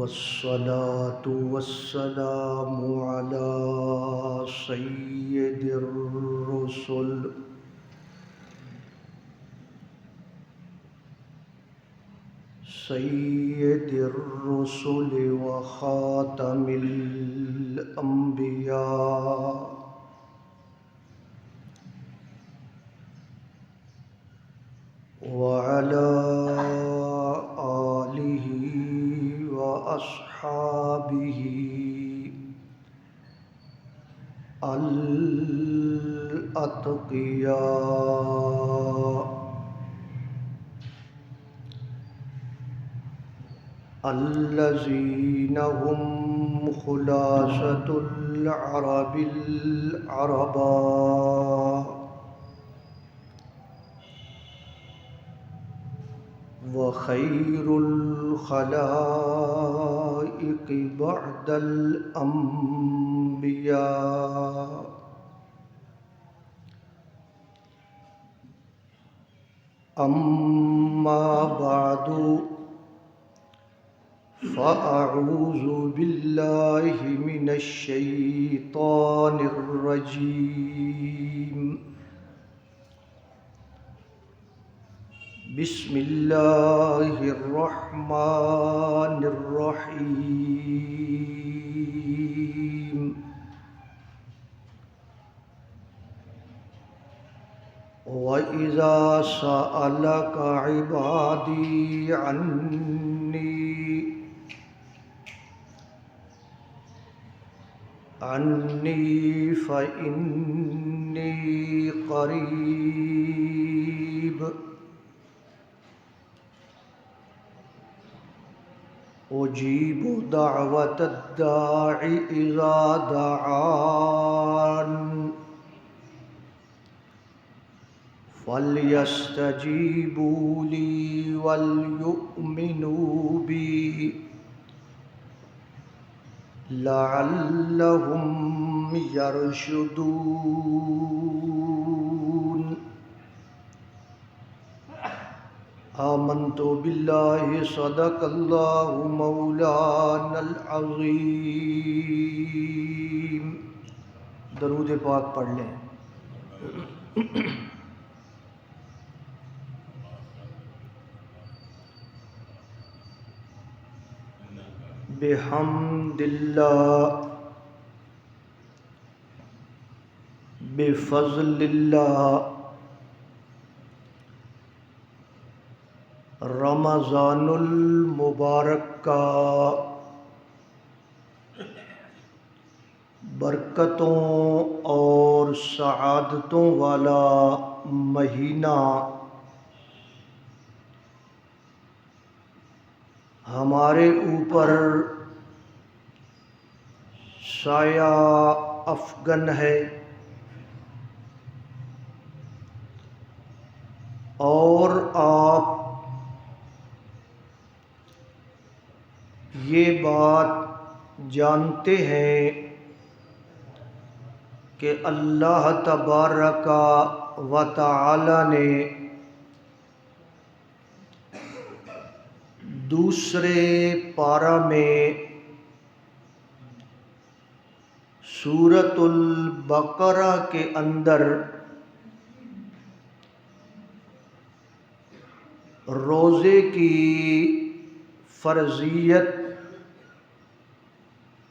والصلاة والسلام على سيد الرسل وخاتم الأنبياء وعلى آله وأصحابه الأتقياء الذين هم خلاصة العرب العرباء وخير الخلائق بعد الأنبياء أما بعد فأعوذ بالله من الشيطان الرجيم بسم الله الرحمن الرحيم وإذا سألك عبادي عني فإني قريب أجيب دعوة الداع إذا دعان فليستجيبوا لي وليؤمنوا بي لعلهم يرشدون آمنت بالله صدق الله مولانا العظیم۔ درود پاک پڑھ لیں۔ بحمد اللہ بفضل اللہ رمضان المبارک کا برکتوں اور سعادتوں والا مہینہ ہمارے اوپر سایہ افغن ہے اور آپ یہ بات جانتے ہیں کہ اللہ تبارک و تعالی نے دوسرے پارہ میں سورۃ البقرہ کے اندر روزے کی فرضیت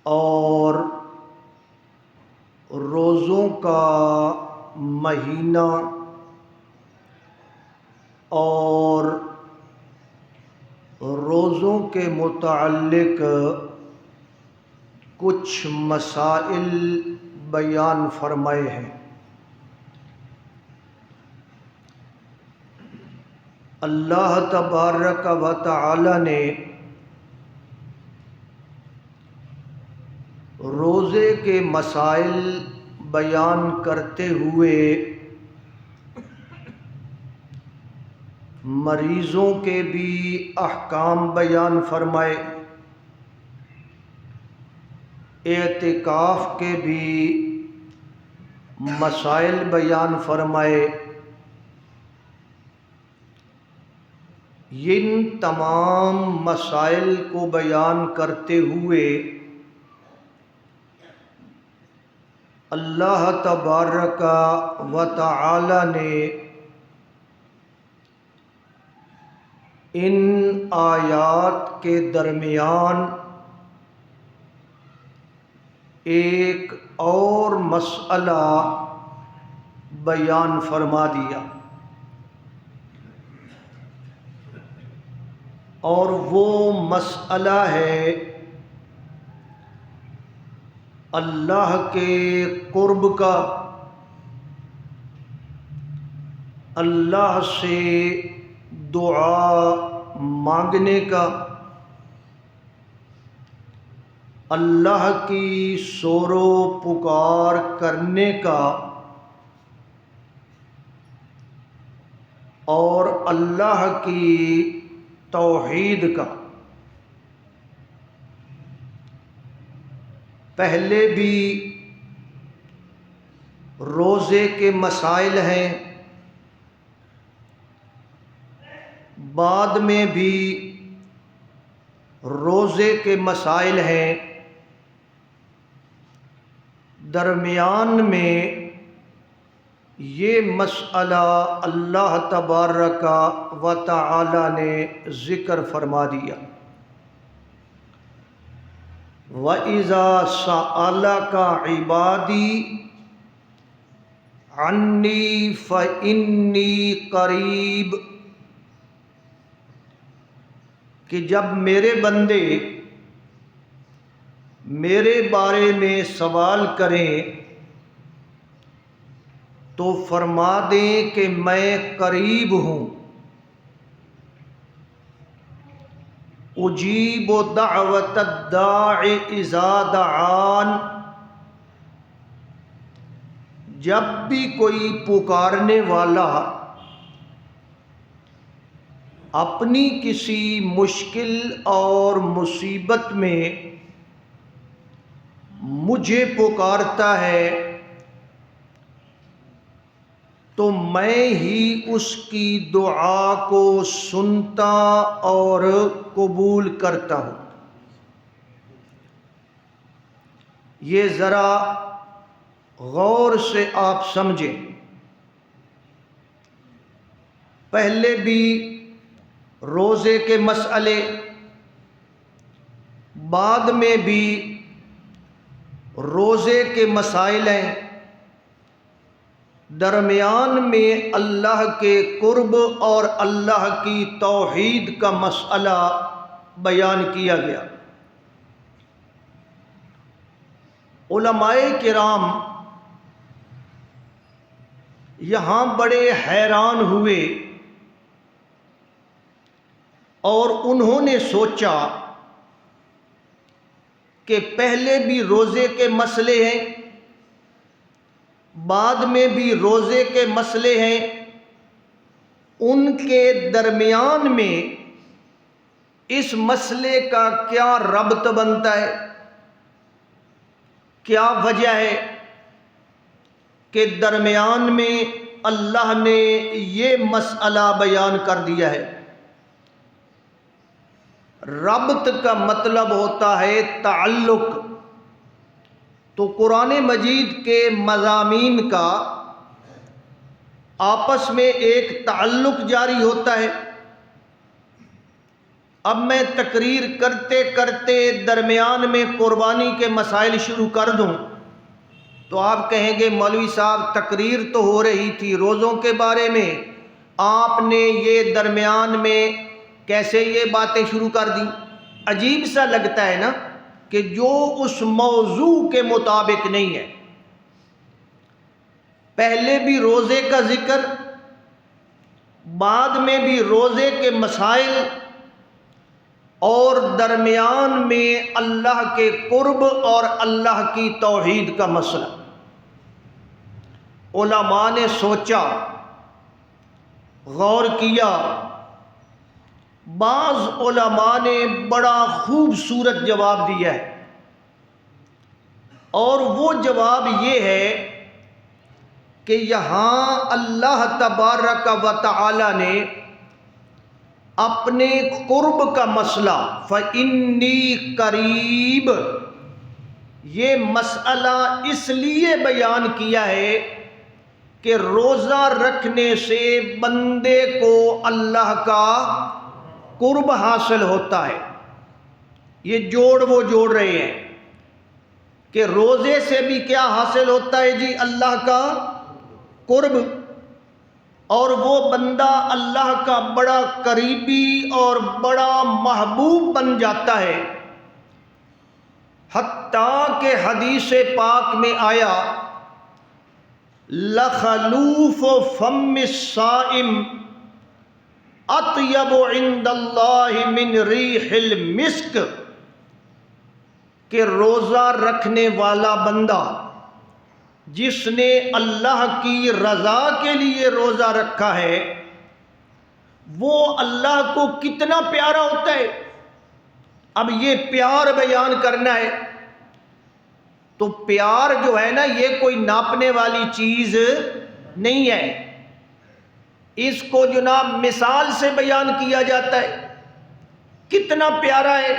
اور روزوں کا مہینہ اور روزوں کے متعلق کچھ مسائل بیان فرمائے ہیں۔ اللہ تبارک و تعالی نے روزے کے مسائل بیان کرتے ہوئے مریضوں کے بھی احکام بیان فرمائے، اعتکاف کے بھی مسائل بیان فرمائے، ان تمام مسائل کو بیان کرتے ہوئے اللہ تبارک و تعالی نے ان آیات کے درمیان ایک اور مسئلہ بیان فرما دیا، اور وہ مسئلہ ہے اللہ کے قرب کا، اللہ سے دعا مانگنے کا، اللہ کی سور و پکار کرنے کا، اور اللہ کی توحید کا۔ پہلے بھی روزے کے مسائل ہیں، بعد میں بھی روزے کے مسائل ہیں، درمیان میں یہ مسئلہ اللہ تبارک و تعالی نے ذکر فرما دیا۔ وَإِذَا سَأَلَكَ عِبَادِي عَنِّي فَإِنِّي قَرِيبٌ، کہ جب میرے بندے میرے بارے میں سوال کریں تو فرما دیں کہ میں قریب ہوں۔ اجیب دعوت الداع اذا دعان، جب بھی کوئی پکارنے والا اپنی کسی مشکل اور مصیبت میں مجھے پکارتا ہے تو میں ہی اس کی دعا کو سنتا اور قبول کرتا ہوں۔ یہ ذرا غور سے آپ سمجھیں۔ پہلے بھی روزے کے مسئلے، بعد میں بھی روزے کے مسائل ہیں، درمیان میں اللہ کے قرب اور اللہ کی توحید کا مسئلہ بیان کیا گیا۔ علماء کرام یہاں بڑے حیران ہوئے اور انہوں نے سوچا کہ پہلے بھی روزے کے مسئلے ہیں، بعد میں بھی روزے کے مسئلے ہیں، ان کے درمیان میں اس مسئلے کا کیا ربط بنتا ہے، کیا وجہ ہے کہ درمیان میں اللہ نے یہ مسئلہ بیان کر دیا ہے۔ ربط کا مطلب ہوتا ہے تعلق، تو قرآن مجید کے مضامین کا آپس میں ایک تعلق جاری ہوتا ہے۔ اب میں تقریر کرتے کرتے درمیان میں قربانی کے مسائل شروع کر دوں تو آپ کہیں گے مولوی صاحب تقریر تو ہو رہی تھی روزوں کے بارے میں، آپ نے یہ درمیان میں کیسے یہ باتیں شروع کر دیں؟ عجیب سا لگتا ہے نا کہ جو اس موضوع کے مطابق نہیں ہے۔ پہلے بھی روزے کا ذکر، بعد میں بھی روزے کے مسائل، اور درمیان میں اللہ کے قرب اور اللہ کی توحید کا مسئلہ۔ علماء نے سوچا، غور کیا، بعض علماء نے بڑا خوبصورت جواب دیا ہے، اور وہ جواب یہ ہے کہ یہاں اللہ تبارک و تعالی نے اپنے قرب کا مسئلہ فَإِنِّي قریب، یہ مسئلہ اس لیے بیان کیا ہے کہ روزہ رکھنے سے بندے کو اللہ کا قرب حاصل ہوتا ہے۔ یہ جوڑ وہ جوڑ رہے ہیں کہ روزے سے بھی کیا حاصل ہوتا ہے جی؟ اللہ کا قرب، اور وہ بندہ اللہ کا بڑا قریبی اور بڑا محبوب بن جاتا ہے، حتیٰ کہ حدیث پاک میں آیا لخلوف فم الصائم اطیب عند اللہ من ریح المسک، کہ روزہ رکھنے والا بندہ جس نے اللہ کی رضا کے لیے روزہ رکھا ہے وہ اللہ کو کتنا پیارا ہوتا ہے۔ اب یہ پیار بیان کرنا ہے تو پیار جو ہے نا یہ کوئی ناپنے والی چیز نہیں ہے، اس کو جناب مثال سے بیان کیا جاتا ہے، کتنا پیارا ہے۔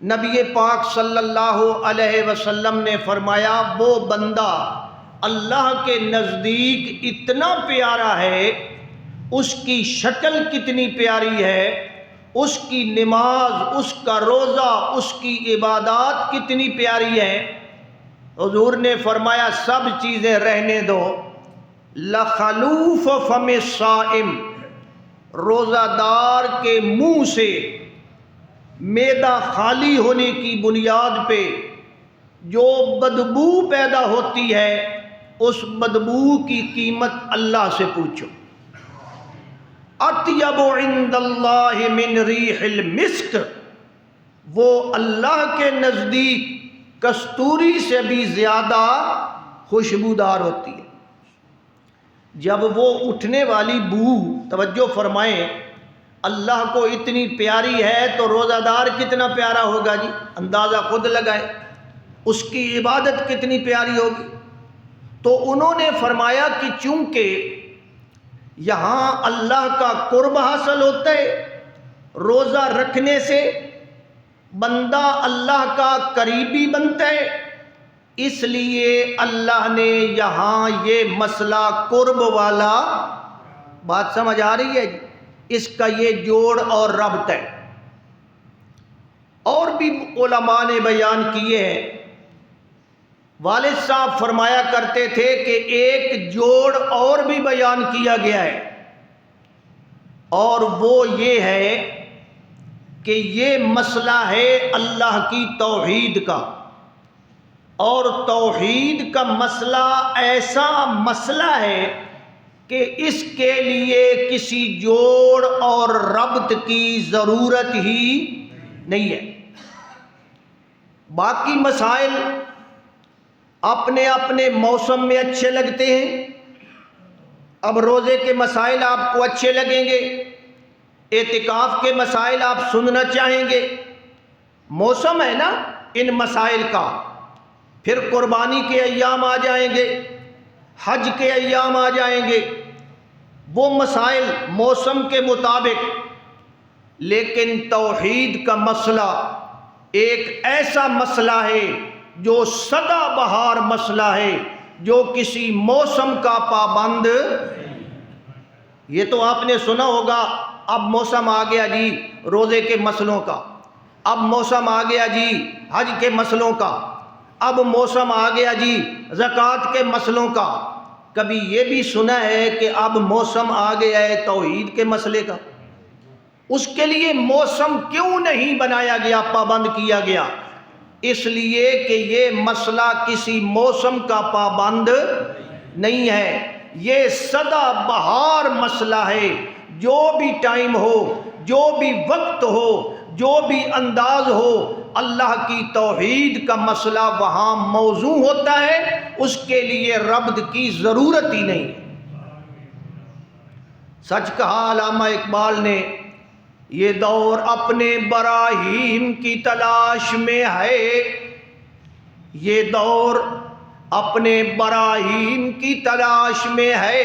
نبی پاک صلی اللہ علیہ وسلم نے فرمایا وہ بندہ اللہ کے نزدیک اتنا پیارا ہے، اس کی شکل کتنی پیاری ہے، اس کی نماز، اس کا روزہ، اس کی عبادات کتنی پیاری ہے۔ حضور نے فرمایا سب چیزیں رہنے دو، لخلوف فم الصائم، روزہ دار کے منہ سے معدہ خالی ہونے کی بنیاد پہ جو بدبو پیدا ہوتی ہے اس بدبو کی قیمت اللہ سے پوچھو۔ اطیب عند اللہ من ریح المسک، وہ اللہ کے نزدیک کستوری سے بھی زیادہ خوشبودار ہوتی ہے۔ جب وہ اٹھنے والی بو، توجہ فرمائیں، اللہ کو اتنی پیاری ہے تو روزہ دار کتنا پیارا ہوگا جی، اندازہ خود لگائے، اس کی عبادت کتنی پیاری ہوگی۔ تو انہوں نے فرمایا کہ چونکہ یہاں اللہ کا قرب حاصل ہوتا ہے، روزہ رکھنے سے بندہ اللہ کا قریبی بنتا ہے، اس لیے اللہ نے یہاں یہ مسئلہ قرب والا، بات سمجھ آ رہی ہے جی، اس کا یہ جوڑ اور ربط ہے۔ اور بھی علماء نے بیان کیے ہیں، والد صاحب فرمایا کرتے تھے کہ ایک جوڑ اور بھی بیان کیا گیا ہے، اور وہ یہ ہے کہ یہ مسئلہ ہے اللہ کی توحید کا، اور توحید کا مسئلہ ایسا مسئلہ ہے کہ اس کے لیے کسی جوڑ اور ربط کی ضرورت ہی نہیں ہے۔ باقی مسائل اپنے اپنے موسم میں اچھے لگتے ہیں، اب روزے کے مسائل آپ کو اچھے لگیں گے، اعتکاف کے مسائل آپ سننا چاہیں گے، موسم ہے نا ان مسائل کا۔ پھر قربانی کے ایام آ جائیں گے، حج کے ایام آ جائیں گے، وہ مسائل موسم کے مطابق۔ لیکن توحید کا مسئلہ ایک ایسا مسئلہ ہے جو سدا بہار مسئلہ ہے، جو کسی موسم کا پابند۔ یہ تو آپ نے سنا ہوگا، اب موسم آ گیا جی روزے کے مسئلوں کا، اب موسم آ گیا جی حج کے مسئلوں کا، اب موسم آ گیا جی زکوٰۃ کے مسئلوں کا۔ کبھی یہ بھی سنا ہے کہ اب موسم آ گیا ہے توحید کے مسئلے کا؟ اس کے لیے موسم کیوں نہیں بنایا گیا، پابند کیا گیا؟ اس لیے کہ یہ مسئلہ کسی موسم کا پابند نہیں ہے، یہ سدا بہار مسئلہ ہے۔ جو بھی ٹائم ہو، جو بھی وقت ہو، جو بھی انداز ہو، اللہ کی توحید کا مسئلہ وہاں موضوع ہوتا ہے، اس کے لیے ربط کی ضرورت ہی نہیں۔ سچ کہا علامہ اقبال نے، یہ دور اپنے براہیم کی تلاش میں ہے، یہ دور اپنے براہیم کی تلاش میں ہے،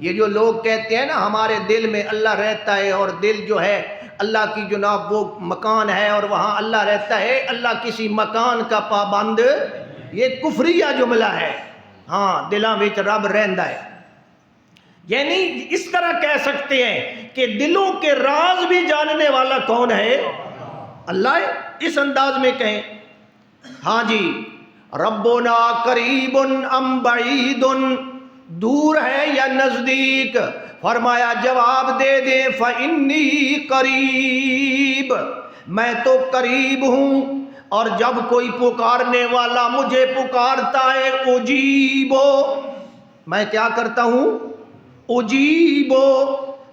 یہ جو لوگ کہتے ہیں نا ہمارے دل میں اللہ رہتا ہے اور دل جو ہے اللہ کی جناب وہ مکان ہے اور وہاں اللہ رہتا ہے، اللہ کسی مکان کا پابند، یہ کفریہ جملہ ہے۔ ہاں دلاں وچ رب رہندا ہے، یعنی اس طرح کہہ سکتے ہیں کہ دلوں کے راز بھی جاننے والا کون ہے؟ اللہ ہے، اس انداز میں کہیں۔ ہاں جی، ربنا قریب ام بعید، دور ہے یا نزدیک؟ فرمایا جواب دے دیں فإنی قریب، میں تو قریب ہوں، اور جب کوئی پکارنے والا مجھے پکارتا ہے اجیبو، میں کیا کرتا ہوں؟ اجیبو،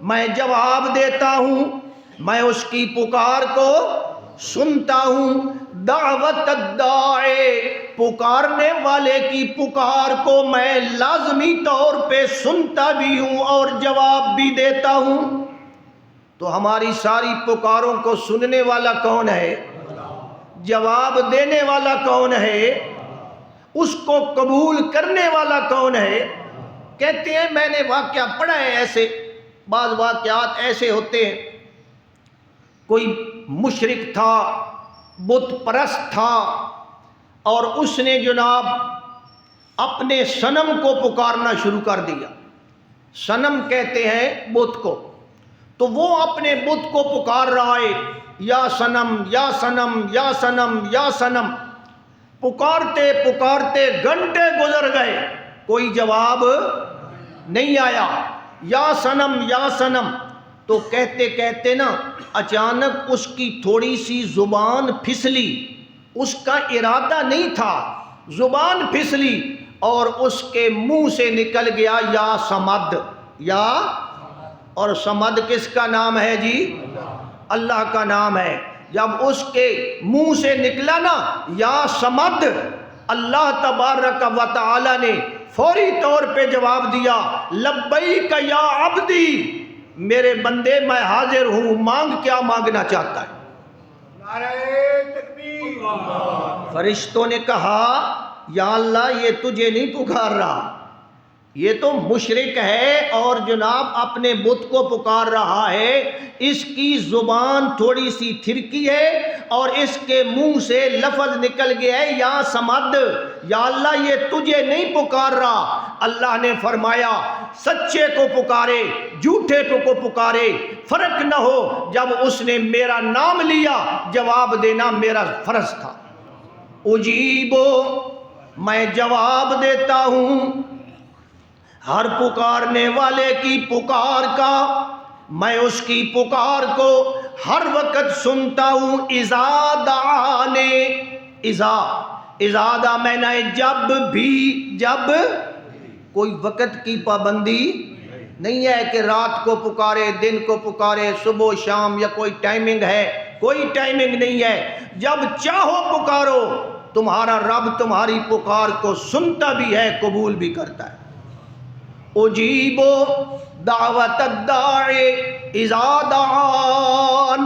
میں جواب دیتا ہوں، میں اس کی پکار کو سنتا ہوں۔ دعوت الداعی، پکارنے والے کی پکار کو میں لازمی طور پہ سنتا بھی ہوں اور جواب بھی دیتا ہوں۔ تو ہماری ساری پکاروں کو سننے والا کون ہے؟ جواب دینے والا کون ہے؟ اس کو قبول کرنے والا کون ہے؟ کہتے ہیں میں نے واقعہ پڑھا ہے، ایسے بعض واقعات ایسے ہوتے ہیں، کوئی مشرک تھا، بت پرست تھا، اور اس نے جناب اپنے صنم کو پکارنا شروع کر دیا۔ صنم کہتے ہیں بت کو، تو وہ اپنے بت کو پکار رہا ہے، یا صنم یا صنم یا صنم یا صنم، پکارتے پکارتے گھنٹے گزر گئے، کوئی جواب نہیں آیا، یا صنم یا صنم۔ تو کہتے کہتے نا اچانک اس کی تھوڑی سی زبان پھسلی، اس کا ارادہ نہیں تھا، زبان پھسلی اور اس کے منہ سے نکل گیا یا صمد، یا، اور صمد کس کا نام ہے جی؟ اللہ کا نام ہے۔ جب اس کے منہ سے نکلا نا یا صمد، اللہ تبارک و تعالی نے فوری طور پہ جواب دیا لبیک یا عبدی، میرے بندے میں حاضر ہوں، مانگ کیا مانگنا چاہتا ہے؟ نعرہ تکبیر۔ فرشتوں نے کہا یا اللہ یہ تجھے نہیں پکار رہا، یہ تو مشرک ہے اور جناب اپنے بت کو پکار رہا ہے، اس کی زبان تھوڑی سی تھرکی ہے اور اس کے منہ سے لفظ نکل گیا ہے یا صمد، یا اللہ یہ تجھے نہیں پکار رہا۔ اللہ نے فرمایا سچے کو پکارے جھوٹے کو پکارے فرق نہ ہو، جب اس نے میرا نام لیا جواب دینا میرا فرض تھا۔ اجیبو، میں جواب دیتا ہوں ہر پکارنے والے کی پکار کا، میں اس کی پکار کو ہر وقت سنتا ہوں۔ اذا دعانے، اذا دا میں نے جب بھی، جب، کوئی وقت کی پابندی نہیں ہے کہ رات کو پکارے دن کو پکارے صبح شام، یا کوئی ٹائمنگ ہے، کوئی ٹائمنگ نہیں ہے، جب چاہو پکارو، تمہارا رب تمہاری پکار کو سنتا بھی ہے، قبول بھی کرتا ہے۔ اجیبو دعوت الداعی اذا دعان،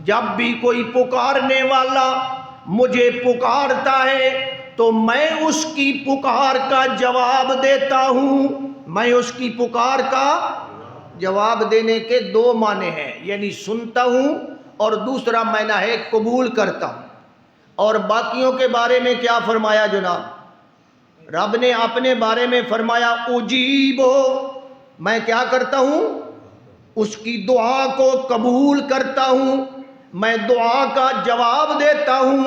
جب بھی کوئی پکارنے والا مجھے پکارتا ہے تو میں اس کی پکار کا جواب دیتا ہوں۔ میں اس کی پکار کا جواب دینے کے دو معنی ہیں، یعنی سنتا ہوں اور دوسرا معنی ہے قبول کرتا ہوں۔ اور باقیوں کے بارے میں کیا فرمایا جناب؟ رب نے اپنے بارے میں فرمایا اجیبو، میں کیا کرتا ہوں؟ اس کی دعا کو قبول کرتا ہوں، میں دعا کا جواب دیتا ہوں۔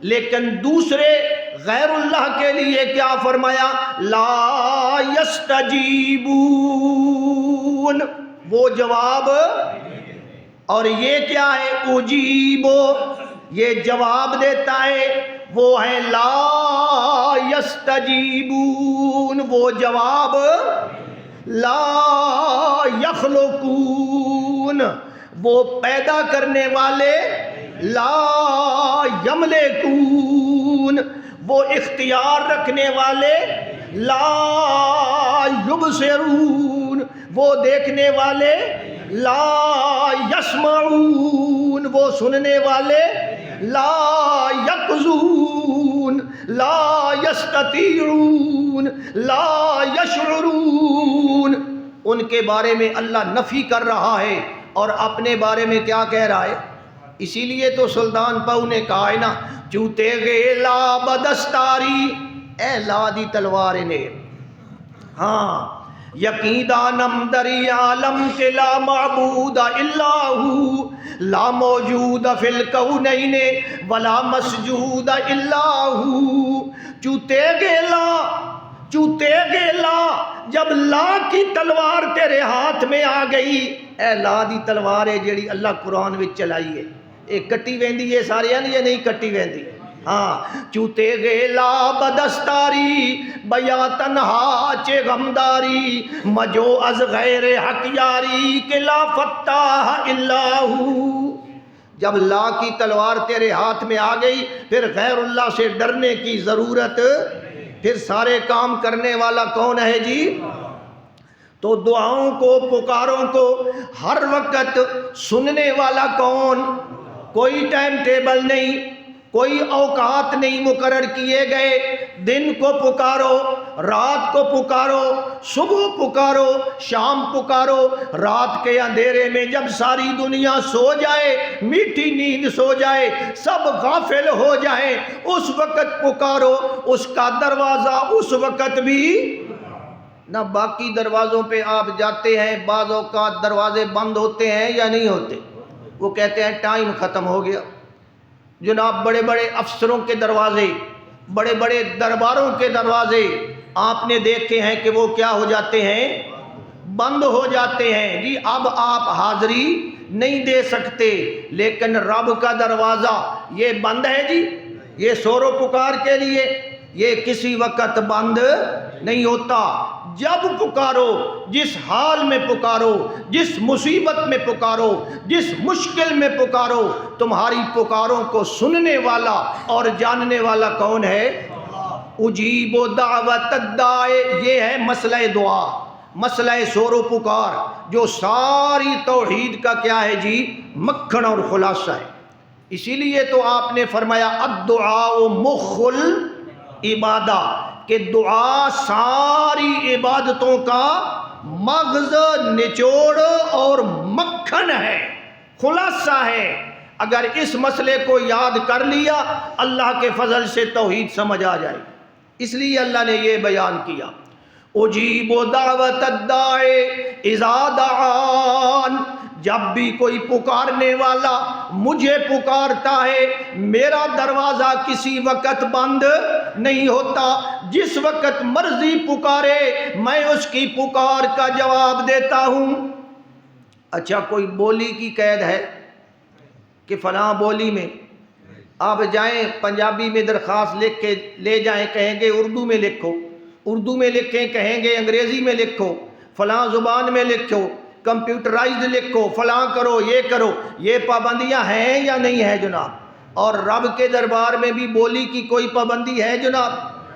لیکن دوسرے غیر اللہ کے لیے کیا فرمایا؟ لا یستجیبون، وہ جواب، اور یہ کیا ہے؟ اجیبو، یہ جواب دیتا ہے، وہ ہے لا یستجیبون، وہ جواب لا یخلقون، وہ پیدا کرنے والے، لا یملکون، وہ اختیار رکھنے والے، لا یبصرون، وہ دیکھنے والے، لا یسمعون، وہ سننے والے، لا یقظون، لا یستطیعون، لا یشعرون، ان کے بارے میں اللہ نفی کر رہا ہے اور اپنے بارے میں کیا کہہ رہا ہے؟ اسی لیے تو سلطان پاؤ نے کہا ہے نا، چوتے گے لا بدستاری، اے لا دی تلوار نے، ہاں یقین دانم دری عالم کے لا معبود الا ہو، لا موجود فی الکونین ولا مسجود الا ہو، چوتے گیلا چوتے گیلا، جب لا کی تلوار تیرے ہاتھ میں آ گئی، اے لا دی تلوار ہے جیڑی اللہ قرآن وچ چلائی ہے، ایک کٹی ویندی ہے سارے یا نہیں کٹی ویندی، ہاں چوتے گیلا بدستاری بیا تنہا چے غمداری، مجو از غیر حق یاری کہ لا فتاح الا ہو، جب لا کی تلوار تیرے ہاتھ میں آ گئی پھر غیر اللہ سے ڈرنے کی ضرورت، پھر سارے کام کرنے والا کون ہے جی؟ تو دعاؤں کو پکاروں کو ہر وقت سننے والا کون؟ کوئی ٹائم ٹیبل نہیں، کوئی اوقات نہیں مقرر کیے گئے، دن کو پکارو، رات کو پکارو، صبح پکارو، شام پکارو، رات کے اندھیرے میں جب ساری دنیا سو جائے، میٹھی نیند سو جائے، سب غافل ہو جائیں، اس وقت پکارو، اس کا دروازہ اس وقت بھی نہ، باقی دروازوں پہ آپ جاتے ہیں، بعض اوقات دروازے بند ہوتے ہیں یا نہیں ہوتے، وہ کہتے ہیں ٹائم ختم ہو گیا، جناب بڑے بڑے افسروں کے دروازے، بڑے بڑے درباروں کے دروازے آپ نے دیکھے ہیں کہ وہ کیا ہو جاتے ہیں؟ بند ہو جاتے ہیں جی، اب آپ حاضری نہیں دے سکتے، لیکن رب کا دروازہ یہ بند ہے جی، یہ شور و پکار کے لیے، یہ کسی وقت بند نہیں ہوتا، جب پکارو، جس حال میں پکارو، جس مصیبت میں پکارو، جس مشکل میں پکارو، تمہاری پکاروں کو سننے والا اور جاننے والا کون ہے؟ اجیب دعوت الداعی، یہ ہے مسئلہ دعا، مسئلہ شور و پکار، جو ساری توحید کا کیا ہے جی؟ مکھن اور خلاصہ ہے۔ اسی لیے تو آپ نے فرمایا الدعاء مخ العبادہ، کہ دعا ساری عبادتوں کا مغز، نچوڑ اور مکھن ہے، خلاصہ ہے۔ اگر اس مسئلے کو یاد کر لیا، اللہ کے فضل سے توحید سمجھ آ جائے، اس لیے اللہ نے یہ بیان کیا، اجیب دعوت الداعی اذا دعان، جب بھی کوئی پکارنے والا مجھے پکارتا ہے، میرا دروازہ کسی وقت بند نہیں ہوتا، جس وقت مرضی پکارے میں اس کی پکار کا جواب دیتا ہوں۔ اچھا کوئی بولی کی قید ہے کہ فلاں بولی میں آپ جائیں، پنجابی میں درخواست لکھ کے لے جائیں، کہیں گے اردو میں لکھو، اردو میں لکھیں، کہیں گے انگریزی میں لکھو، فلاں زبان میں لکھو، کمپیوٹرائزڈ لکھو، فلاں کرو، یہ کرو، یہ پابندیاں ہیں یا نہیں ہیں جناب؟ اور رب کے دربار میں بھی بولی کی کوئی پابندی ہے جناب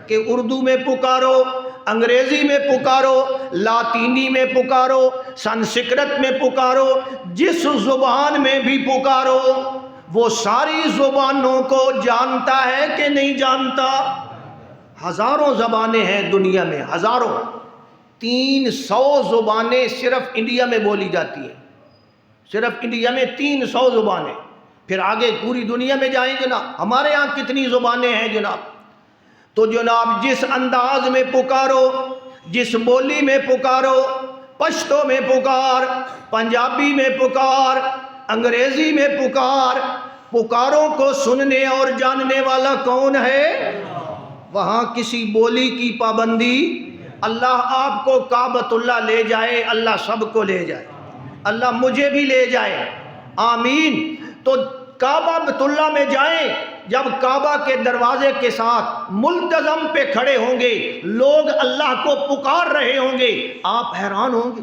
کہ اردو میں پکارو، انگریزی میں پکارو، لاطینی میں پکارو، سنسکرت میں پکارو، جس زبان میں بھی پکارو، وہ ساری زبانوں کو جانتا ہے کہ نہیں جانتا؟ ہزاروں زبانیں ہیں دنیا میں، ہزاروں، 300 زبانیں صرف انڈیا میں بولی جاتی ہیں، صرف انڈیا میں 300 زبانیں، پھر آگے پوری دنیا میں جائیں جناب، ہمارے ہاں کتنی زبانیں ہیں جناب؟ تو جناب جس انداز میں پکارو، جس بولی میں پکارو، پشتو میں پکار، پنجابی میں پکار، انگریزی میں پکار، پکاروں کو سننے اور جاننے والا کون ہے؟ وہاں کسی بولی کی پابندی، اللہ آپ کو کعبۃ اللہ لے جائے، اللہ سب کو لے جائے، اللہ مجھے بھی لے جائے، آمین۔ تو کعبہ بیت اللہ میں جائیں، جب کعبہ کے دروازے کے ساتھ ملتزم پہ کھڑے ہوں گے، لوگ اللہ کو پکار رہے ہوں گے، آپ حیران ہوں گے،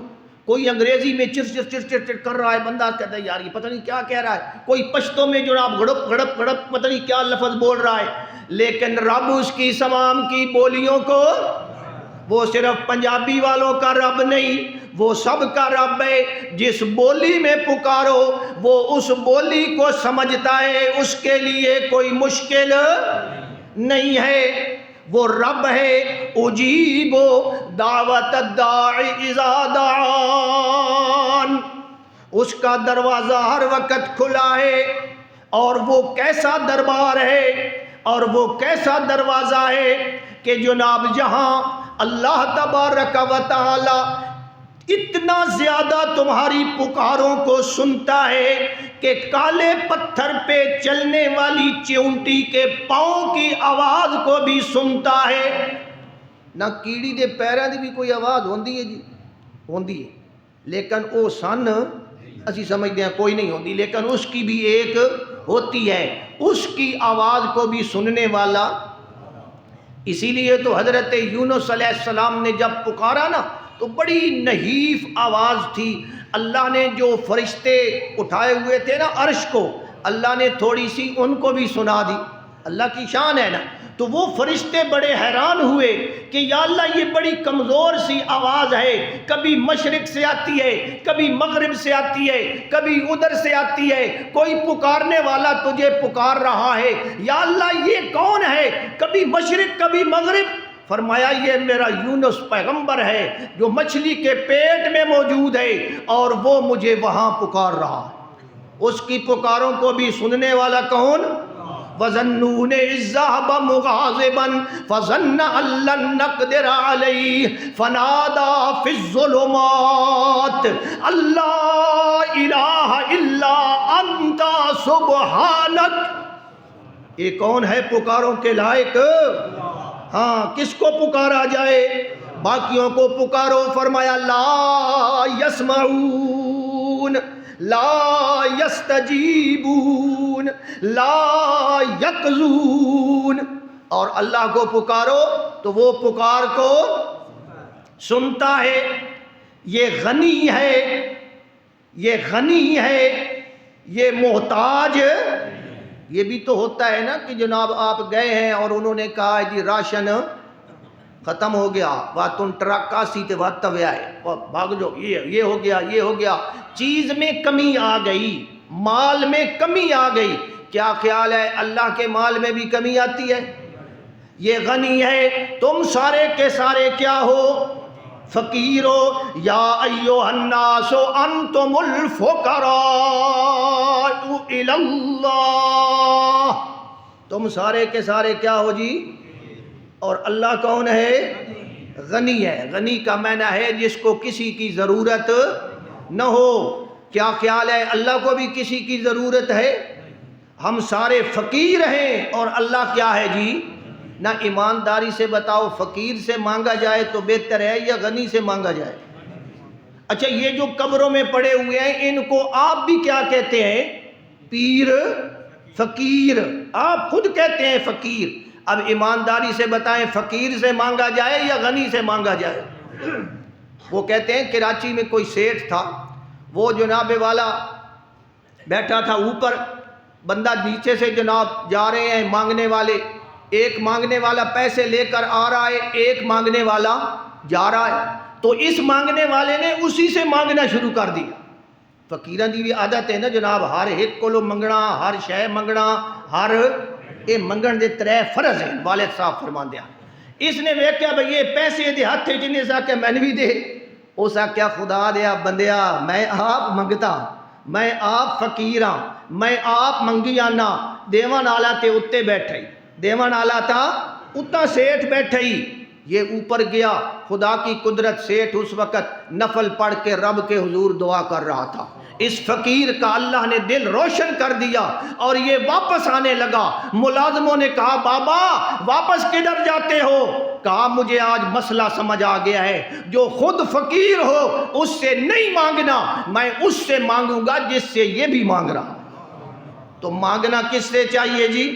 کوئی انگریزی میں چر چر چر چر چر کر رہا ہے، بندہ کہتا ہے یار یہ پتہ نہیں کیا کہہ رہا ہے، کوئی پشتوں میں جناب گڑپ گڑپ گڑپ پتہ نہیں کیا لفظ بول رہا ہے، لیکن رب اس کی تمام کی بولیوں کو، وہ صرف پنجابی والوں کا رب نہیں، وہ سب کا رب ہے، جس بولی میں پکارو وہ اس بولی کو سمجھتا ہے، اس کے لیے کوئی مشکل نہیں ہے، وہ رب ہے۔ اجیب دعوت الداعی اذا دعان۔ اس کا دروازہ ہر وقت کھلا ہے، اور وہ کیسا دربار ہے اور وہ کیسا دروازہ ہے کہ جناب جہاں اللہ تبارک و تعالی اتنا زیادہ تمہاری پکاروں کو سنتا ہے کہ کالے پتھر پہ چلنے والی چیونٹی کے پاؤں کی آواز کو بھی سنتا ہے۔ نہ کیڑی دے پیراں دی بھی کوئی آواز ہوندی ہے جی، ہوندی ہے، لیکن او سن اسی سمجھتے ہیں کوئی نہیں ہوتی، لیکن اس کی بھی ایک ہوتی ہے، اس کی آواز کو بھی سننے والا۔ اسی لیے تو حضرت یونس علیہ السلام نے جب پکارا نا تو بڑی نحیف آواز تھی، اللہ نے جو فرشتے اٹھائے ہوئے تھے نا عرش کو، اللہ نے تھوڑی سی ان کو بھی سنا دی، اللہ کی شان ہے نا۔ تو وہ فرشتے بڑے حیران ہوئے کہ یا اللہ یہ بڑی کمزور سی آواز ہے، کبھی مشرق سے آتی ہے، کبھی مغرب سے آتی ہے، کبھی ادھر سے آتی ہے، کوئی پکارنے والا تجھے پکار رہا ہے، یا اللہ یہ کون ہے، کبھی مشرق کبھی مغرب۔ فرمایا یہ میرا یونس پیغمبر ہے جو مچھلی کے پیٹ میں موجود ہے اور وہ مجھے وہاں پکار رہا ہے۔ اس کی پکاروں کو بھی سننے والا کون؟ وَظَنُّونِ إِذْ ذَهَبَ مُغَاضِبًا فَظَنَّ أَن لَّن نَّقْدِرَ عَلَيْهِ فَنَادَىٰ فِي الظُّلُمَاتِ أَن لَّا إِلَٰهَ إِلَّا أَنتَ سُبْحَانَكَ۔ یہ کون ہے پکاروں کے لائق؟ ہاں، کس کو پکارا جائے؟ باقیوں کو پکارو۔ فرمایا لا یسمعون، لا یستجیبون، لا یقظون، اور اللہ کو پکارو تو وہ پکار کو سنتا ہے۔ یہ غنی ہے، یہ غنی ہے، یہ محتاج۔ یہ بھی تو ہوتا ہے نا کہ جناب آپ گئے ہیں اور انہوں نے کہا جی راشن ختم ہو گیا، واتن ٹرکا سیتے وات ہے، بھاگ جو، یہ ہو گیا، یہ ہو گیا، چیز میں کمی آ گئی، مال میں کمی آ گئی۔ کیا خیال ہے اللہ کے مال میں بھی کمی آتی ہے؟ یہ غنی ہے، تم سارے کے سارے کیا ہو؟ فقیر ہو۔ یا ایھا الناس انتم الفقراء الی اللہ، تم سارے کے سارے کیا ہو جی؟ اور اللہ کون ہے؟ غنی ہے۔ غنی کا معنی ہے جس کو کسی کی ضرورت نہ ہو۔ کیا خیال ہے اللہ کو بھی کسی کی ضرورت ہے؟ ہم سارے فقیر ہیں اور اللہ کیا ہے جی؟ نہ ایمانداری سے بتاؤ، فقیر سے مانگا جائے تو بہتر ہے یا غنی سے مانگا جائے؟ اچھا یہ جو قبروں میں پڑے ہوئے ہیں ان کو آپ بھی کیا کہتے ہیں؟ پیر، فقیر، آپ خود کہتے ہیں فقیر۔ اب ایمانداری سے بتائیں فقیر سے مانگا جائے یا غنی سے مانگا جائے؟ وہ کہتے ہیں کراچی میں کوئی سیٹھ تھا، وہ جناب والا بیٹھا تھا اوپر، بندہ نیچے سے جناب جا رہے ہیں مانگنے والے، ایک مانگنے والا پیسے لے کر آ رہا ہے، ایک مانگنے والا جا رہا ہے، تو اس مانگنے والے نے اسی سے مانگنا شروع کر دیا۔ فقیران دی بھی عادت ہے نا جناب، ہر ایک کو منگنا، ہر شے منگنا، ہر یہ منگن دے ترے فرض ہیں، والد صاحب فرماندے ہیں۔ اس نے ویکھیا بھئی یہ پیسے دے ہاتھ جنہیں سا کہ میں بھی دے، اس آکھیا خدا دیا بندیا میں آپ منگتا، میں آپ فقیراں، میں آپ منگی آنا، دیوان آلا تے اتے بیٹھے، دیوان آلا تھا اتنا سیٹھ بیٹھے ہی، یہ اوپر گیا، خدا کی قدرت، سیٹھ اس وقت نفل پڑھ کے رب کے حضور دعا کر رہا تھا، اس فقیر کا اللہ نے دل روشن کر دیا اور یہ واپس آنے لگا۔ ملازموں نے کہا بابا واپس کدھر جاتے ہو؟ کہا مجھے آج مسئلہ سمجھ آ گیا ہے، جو خود فقیر ہو اس سے نہیں مانگنا، میں اس سے مانگوں گا جس سے یہ بھی مانگ رہا۔ تو مانگنا کس سے چاہیے جی؟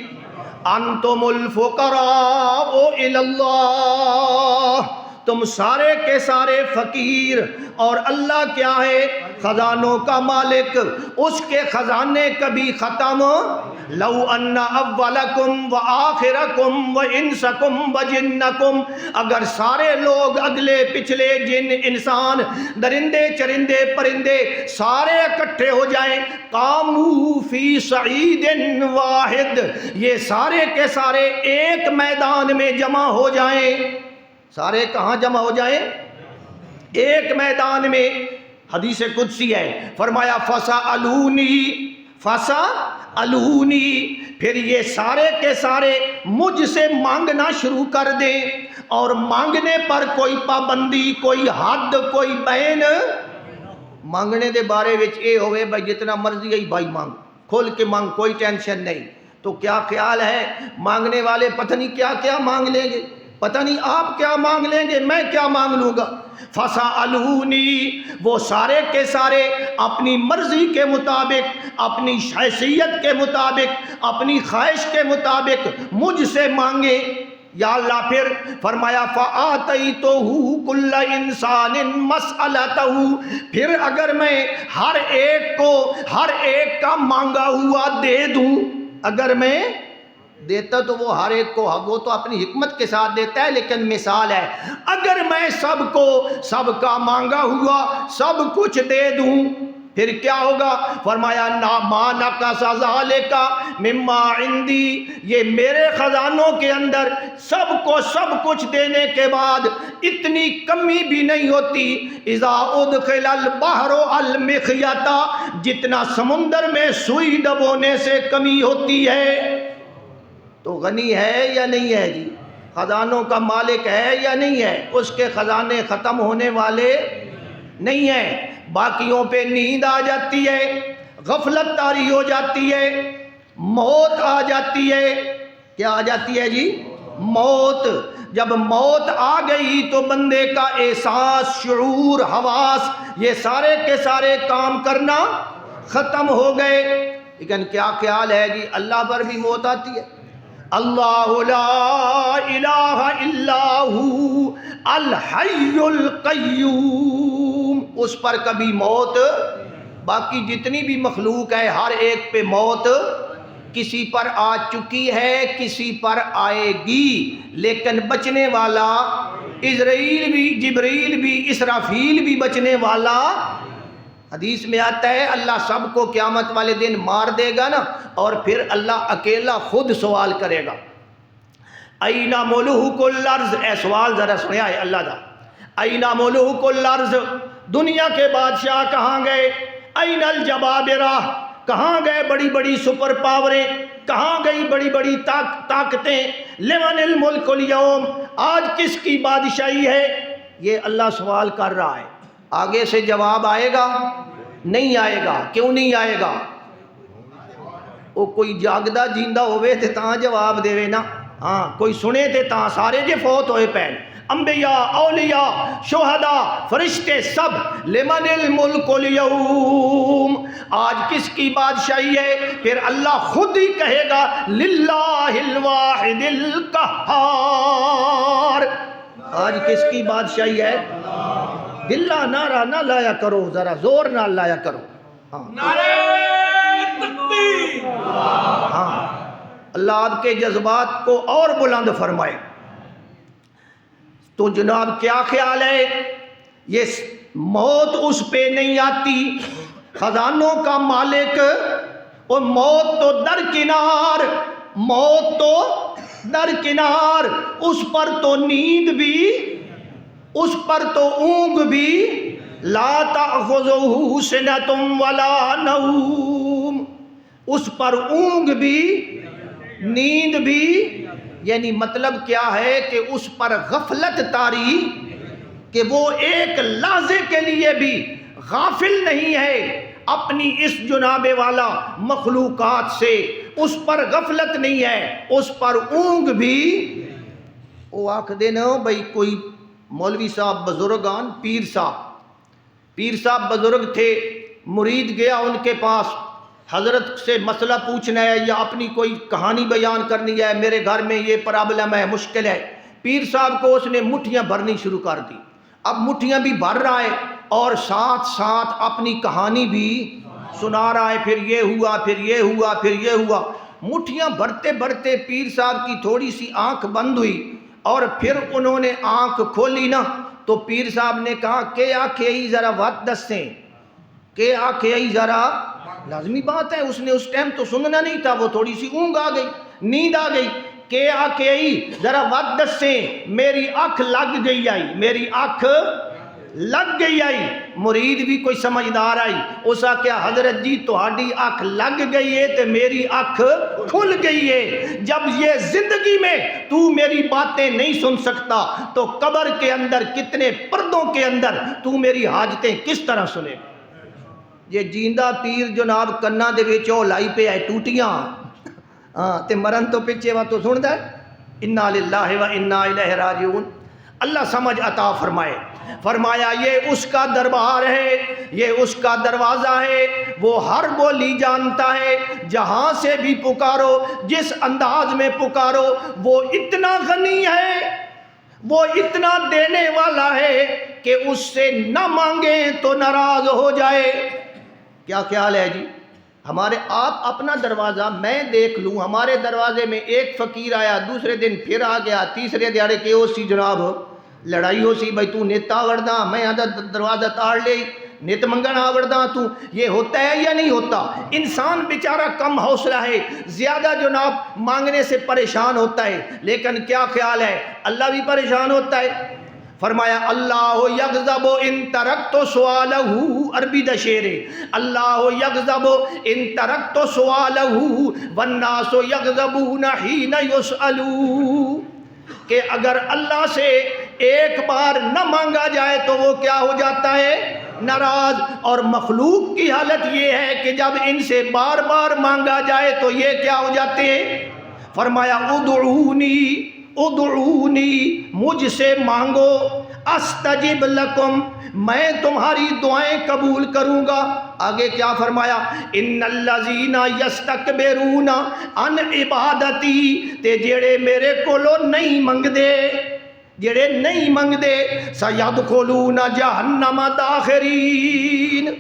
انتم الفقراء الی اللہ، تم سارے کے سارے فقیر، اور اللہ کیا ہے؟ خزانوں کا مالک، اس کے خزانے کبھی ختم۔ لو ان اولکم وآخرکم وانسکم وجنکم، اگر سارے لوگ اگلے پچھلے جن انسان درندے چرندے پرندے سارے اکٹھے ہو جائیں، قاموا فی صعید واحد، یہ سارے کے سارے ایک میدان میں جمع ہو جائیں، سارے کہاں جمع ہو جائیں؟ ایک میدان میں، حدیث قدسی ہے، فرمایا فَسَأَلُونِي، پھر یہ سارے کے سارے مجھ سے مانگنا شروع کر دیں، اور مانگنے پر کوئی پابندی، کوئی حد، کوئی بین، مانگنے دے بارے وچ اے ہوئے بھائی جتنا مرضی ہے بھائی مانگ، کھول کے مانگ، کوئی ٹینشن نہیں۔ تو کیا خیال ہے مانگنے والے پتہ نہیں کیا کیا مانگ لیں گے، پتہ نہیں آپ کیا مانگ لیں گے، میں کیا مانگ لوں گا۔ فَسَأَلُونِي، وہ سارے کے سارے اپنی مرضی کے مطابق، اپنی حیثیت کے مطابق، اپنی خواہش کے مطابق مجھ سے مانگے۔ یا اللہ پھر فرمایا فَآتَيْتُهُ كُلَّ إِنسَانٍ مَسْأَلَتَهُ، پھر اگر میں ہر ایک کو ہر ایک کا مانگا ہوا دے دوں، اگر میں دیتا تو وہ ہر ایک کو، وہ تو اپنی حکمت کے ساتھ دیتا ہے، لیکن مثال ہے اگر میں سب کو سب کا مانگا ہوا سب کچھ دے دوں پھر کیا ہوگا؟ فرمایا مَا نَقَصَ ذَلِكَ مِمَّا عِندِي، یہ میرے خزانوں کے اندر سب کو سب کچھ دینے کے بعد اتنی کمی بھی نہیں ہوتی۔ اِذَا أُدْخِلَ الْبَحْرُ الْمِخْيَطَ، جتنا سمندر میں سوئی ڈبونے سے کمی ہوتی ہے۔ تو غنی ہے یا نہیں ہے جی؟ خزانوں کا مالک ہے یا نہیں ہے؟ اس کے خزانے ختم ہونے والے نہیں ہیں۔ باقیوں پہ نیند آ جاتی ہے، غفلت طاری ہو جاتی ہے، موت آ جاتی ہے۔ کیا آ جاتی ہے جی؟ موت۔ جب موت آ گئی تو بندے کا احساس، شعور، حواس، یہ سارے کے سارے کام کرنا ختم ہو گئے۔ لیکن کیا خیال ہے جی اللہ پر بھی موت آتی ہے؟ اللہ لا الہ الا ہو الحی القیوم، اس پر کبھی موت، باقی جتنی بھی مخلوق ہے ہر ایک پہ موت کسی پر آ چکی ہے، کسی پر آئے گی، لیکن بچنے والا عزرائیل بھی، جبرائیل بھی، اسرافیل بھی بچنے والا۔ حدیث میں آتا ہے اللہ سب کو قیامت والے دن مار دے گا نا، اور پھر اللہ اکیلا خود سوال کرے گا، اَيْنَ مُلُوكُ الْأَرْضِ، اے سوال ذرا سنیا ہے اللہ دا، اَيْنَ مُلُوكُ الْأَرْضِ، دنیا کے بادشاہ کہاں گئے؟ اَيْنَ الْجَبَابِرَةُ، کہاں گئے بڑی بڑی سپر پاوریں، کہاں گئی بڑی بڑی طاقتیں؟ لِمَنِ الْمُلْكُ الْيَوْمِ، آج کس کی بادشاہی ہے؟ یہ اللہ سوال کر رہا ہے۔ آگے سے جواب آئے گا؟ نہیں آئے گا۔ کیوں نہیں آئے گا؟ وہ کوئی جاگدہ جیندہ ہوئے تھے تاں جواب دے نا، ہاں کوئی سنے تھے تاں، سارے جے فوت ہوئے پہن، انبیاء، اولیاء، شہداء، فرشتے سب۔ لمن الملک اليوم، آج کس کی بادشاہی ہے؟ پھر اللہ خود ہی کہے گا للہ الواحد القہار، آج کس کی بادشاہی ہے؟ دلہ نعرہ نہ لایا کرو، ذرا زور نہ لایا کرو، نعرہ تکبیر۔ ہاں اللہ آپ کے جذبات کو اور بلند فرمائے۔ تو جناب کیا خیال ہے؟ یہ موت اس پہ نہیں آتی، خزانوں کا مالک، اور موت تو درکنار، موت تو درکنار، اس پر تو نیند بھی، اس پر تو اونگ بھی، لا تأخذہ سنۃ ولا نوم، اس پر اونگ بھی نیند بھی، یعنی مطلب کیا ہے کہ اس پر غفلت طاری، کہ وہ ایک لحظے کے لیے بھی غافل نہیں ہے اپنی اس جناب والا مخلوقات سے، اس پر غفلت نہیں ہے، اس پر اونگ بھی۔ وہ آکھ دینا بھئی کوئی مولوی صاحب بزرگان، پیر صاحب بزرگ تھے، مرید گیا ان کے پاس، حضرت سے مسئلہ پوچھنا ہے یا اپنی کوئی کہانی بیان کرنی ہے، میرے گھر میں یہ پرابلم ہے، مشکل ہے۔ پیر صاحب کو اس نے مٹھیاں بھرنی شروع کر دی، اب مٹھیاں بھی بھر رہا ہے اور ساتھ ساتھ اپنی کہانی بھی سنا رہا ہے، پھر یہ ہوا، پھر یہ ہوا، پھر یہ ہوا۔ مٹھیاں بھرتے بھرتے پیر صاحب کی تھوڑی سی آنکھ بند ہوئی، اور پھر انہوں نے آنکھ کھولی نا تو پیر صاحب نے کہا کہ آکھیں ذرا وقت دسیں، کہ آکھیں ذرا، لازمی بات ہے اس نے اس ٹائم تو سننا نہیں تھا، وہ تھوڑی سی اونگ آ گئی، نیند آ گئی، کہ آکھیں ذرا وقت دسیں، میری آنکھ لگ گئی آئی، میری آنکھ لگ گئی آئی مرید بھی کوئی سمجھدار آئی اس آکھیا حضرت جی تہاڈی اکھ لگ گئی ہے تے میری اکھ کھل گئی ہے. جب یہ زندگی میں تو میری باتیں نہیں سن سکتا تو قبر کے اندر کتنے پردوں کے اندر تو میری حاجتیں کس طرح سنے. یہ جیندہ پیر جناب کنا دے وچ او لائی پہ ہے ٹوٹیاں تے مرن تو پیچھے وا تو سندا ہے انا للہ و انا الیہ راجعون. اللہ سمجھ عطا فرمائے. فرمایا یہ اس کا دربار ہے, یہ اس کا دروازہ ہے, وہ ہر بولی جانتا ہے, جہاں سے بھی پکارو جس انداز میں پکارو وہ اتنا غنی ہے, وہ اتنا دینے والا ہے کہ اس سے نہ مانگیں تو ناراض ہو جائے. کیا خیال ہے جی؟ ہمارے آپ اپنا دروازہ میں دیکھ لوں, ہمارے دروازے میں ایک فقیر آیا, دوسرے دن پھر آ گیا, تیسرے دیہڑے کہ او سی جناب لڑائی ہو سی بھائی تو نیت آوردہ میں آدھا دروازہ تاڑ لے نیت منگن آوردہ تو, یہ ہوتا ہے یا نہیں ہوتا؟ انسان بیچارہ کم حوصلہ ہے, زیادہ جناب مانگنے سے پریشان ہوتا ہے, لیکن کیا خیال ہے اللہ بھی پریشان ہوتا ہے. فرمایا اللہ یغضب ان ترکت سوالہ, عربی دا شعر ہے, اللہ یغضب ان ترکت سوالہ والناس یغضبون حین یسألون, کہ اگر اللہ سے ایک بار نہ مانگا جائے تو وہ کیا ہو جاتا ہے؟ ناراض. اور مخلوق کی حالت یہ ہے کہ جب ان سے بار بار مانگا جائے تو یہ کیا ہو جاتے ہیں؟ فرمایا ادعونی ادعونی, مجھ سے مانگو, استجب لکم, میں تمہاری دعائیں قبول کروں گا. آگے کیا فرمایا؟ ان الذین یستکبرون عن عبادتی, تے جڑے میرے کولو نہیں منگ دے, جڑے نہیں منگ دے, سیدخلون جہنم داخرین.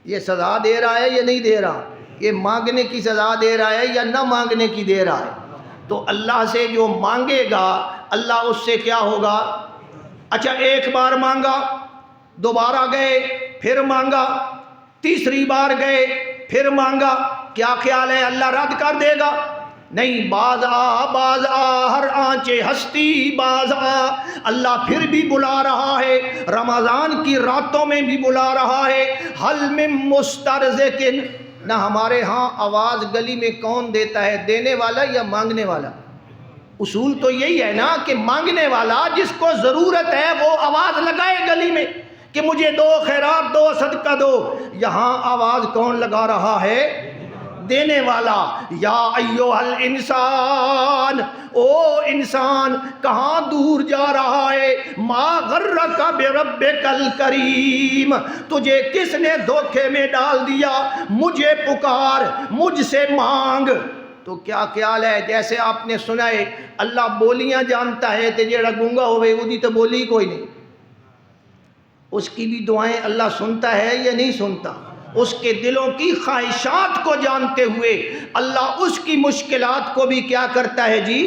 یہ سزا دے رہا ہے یا نہیں دے رہا؟ یہ مانگنے کی سزا دے رہا ہے یا نہ مانگنے کی دے رہا ہے؟ تو اللہ سے جو مانگے گا اللہ اس سے کیا ہوگا؟ اچھا ایک بار مانگا, دوبارہ گئے پھر مانگا, تیسری بار گئے پھر مانگا, کیا خیال ہے اللہ رد کر دے گا؟ نہیں. باز آ ہر آنچے ہستی باز آ, اللہ پھر بھی بلا رہا ہے, رمضان کی راتوں میں بھی بلا رہا ہے. حل من مسترزقن, نہ ہمارے ہاں آواز گلی میں کون دیتا ہے, دینے والا یا مانگنے والا؟ اصول تو یہی ہے نا کہ مانگنے والا جس کو ضرورت ہے وہ آواز لگائے گلی میں کہ مجھے دو, خیرات دو, صدقہ دو. یہاں آواز کون لگا رہا ہے؟ دینے والا. یا ایھا الانسان, او انسان کہاں دور جا رہا ہے, ما غرک بربک الکریم, تجھے کس نے دھوکے میں ڈال دیا, مجھے پکار, مجھ سے مانگ. تو کیا خیال ہے جیسے آپ نے سنا ہے اللہ بولیاں جانتا ہے تے جیڑا گونگا ہوئے وہ دی تو بولی کوئی نہیں, اس کی بھی دعائیں اللہ سنتا ہے یا نہیں سنتا؟ اس کے دلوں کی خواہشات کو جانتے ہوئے اللہ اس کی مشکلات کو بھی کیا کرتا ہے جی؟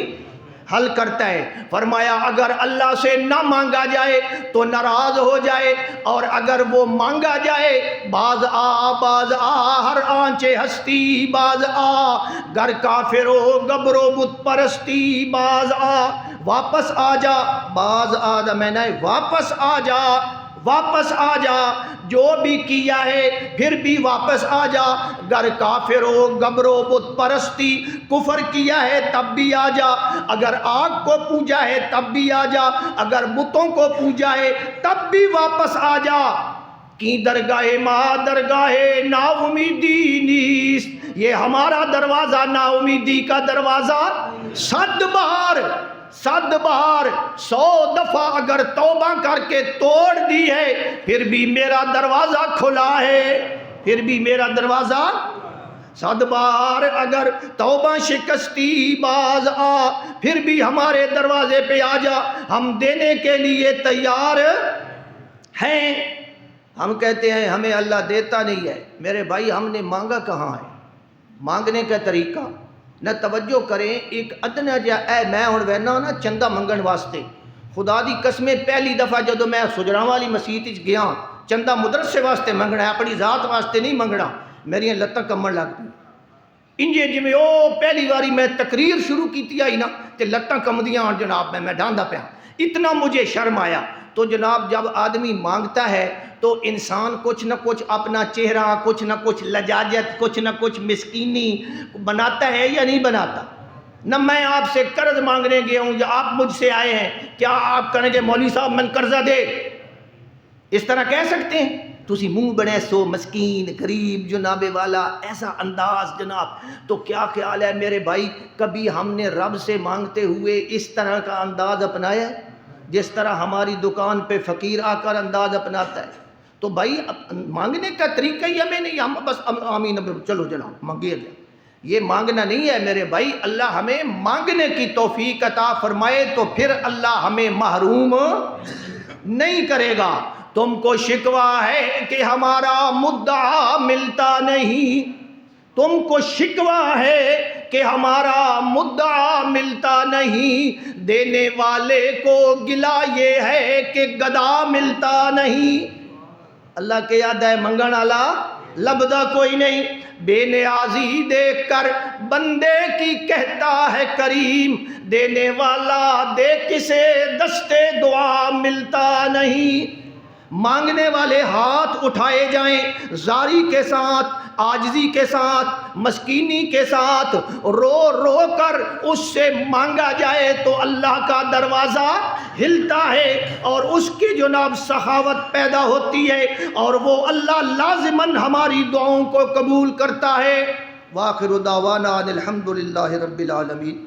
حل کرتا ہے. فرمایا اگر اللہ سے نہ مانگا جائے تو ناراض ہو جائے, اور اگر وہ مانگا جائے باز آ ہر آنچے ہستی باز آ, گر کافر ہو گبرو بت پرستی باز آ, واپس آ جا, باز آ جا, میں نے واپس آ جا, واپس آ جا, جو بھی کیا ہے پھر بھی واپس آ جا. گر کافر ہو گبرو بت پرستی, کفر کیا ہے تب بھی آ جا, اگر آگ کو پوجا ہے تب بھی آ جا, اگر بتوں کو پوجا ہے تب بھی واپس آ جا. کی درگاہ ماں درگاہ نا امیدی نیست, یہ ہمارا دروازہ نا امیدی کا دروازہ 100 بار 100 دفعہ اگر توبہ کر کے توڑ دی ہے پھر بھی میرا دروازہ کھلا ہے, پھر بھی میرا دروازہ 100 بار اگر توبہ شکستی باز آ, پھر بھی ہمارے دروازے پہ آ جا, ہم دینے کے لیے تیار ہیں. ہم کہتے ہیں ہمیں اللہ دیتا نہیں ہے. میرے بھائی ہم نے مانگا کہاں ہے؟ مانگنے کا طریقہ نہ توجہ کریں. ایک ادنا جا اے میں ہوں وہنا نا چندہ منگن واسطے, خدا دی قسمیں پہلی دفعہ جدو میں سجراں والی مسجد گیا چندہ مدرسے واسطے منگنا ہے, اپنی ذات واسطے نہیں منگنا. میری لتاں کمن لگ دی انجے جی میں او پہلی باری میں تقریر شروع کیتی آئی نا تے لتاں کمدیاں جناب میں ڈاندا پیا. اتنا مجھے شرم آیا۔ تو جناب جب آدمی مانگتا ہے تو انسان کچھ نہ کچھ اپنا چہرہ، کچھ نہ کچھ لجاجت، کچھ نہ کچھ مسکینی بناتا ہے یا نہیں بناتا؟ نہ میں آپ سے قرض مانگنے گیا ہوں یا آپ مجھ سے آئے ہیں، کیا آپ کہیں گے مولوی صاحب میں قرضہ دے؟ اس طرح کہہ سکتے ہیں؟ تسی منہ بڑے سو مسکین غریب جناب والا، ایسا انداز جناب۔ تو کیا خیال ہے میرے بھائی، کبھی ہم نے رب سے مانگتے ہوئے اس طرح کا انداز اپنایا ہے جس طرح ہماری دکان پہ فقیر آ کر انداز اپناتا ہے؟ تو بھائی مانگنے کا طریقہ ہی ہمیں نہیں، ہم بس آمین چلو جناب مانگیے گیا، یہ مانگنا نہیں ہے میرے بھائی۔ اللہ ہمیں مانگنے کی توفیق عطا فرمائے تو پھر اللہ ہمیں محروم نہیں کرے گا۔ تم کو شکوہ ہے کہ ہمارا مدعا ملتا نہیں، تم کو شکوہ ہے کہ ہمارا مدعا ملتا نہیں، دینے والے کو گلہ یہ ہے کہ گدا ملتا نہیں۔ اللہ کے یاد ہے منگن آلا لبدہ کوئی نہیں، بے نیازی دیکھ کر بندے کی کہتا ہے کریم، دینے والا دے کسے دستے دعا ملتا نہیں۔ مانگنے والے ہاتھ اٹھائے جائیں زاری کے ساتھ، عاجزی کے ساتھ، مسکینی کے ساتھ، رو رو کر اس سے مانگا جائے تو اللہ کا دروازہ ہلتا ہے اور اس کی جناب سخاوت پیدا ہوتی ہے اور وہ اللہ لازماً ہماری دعاؤں کو قبول کرتا ہے۔ وآخر دعوانا ان الحمد للہ رب العالمین۔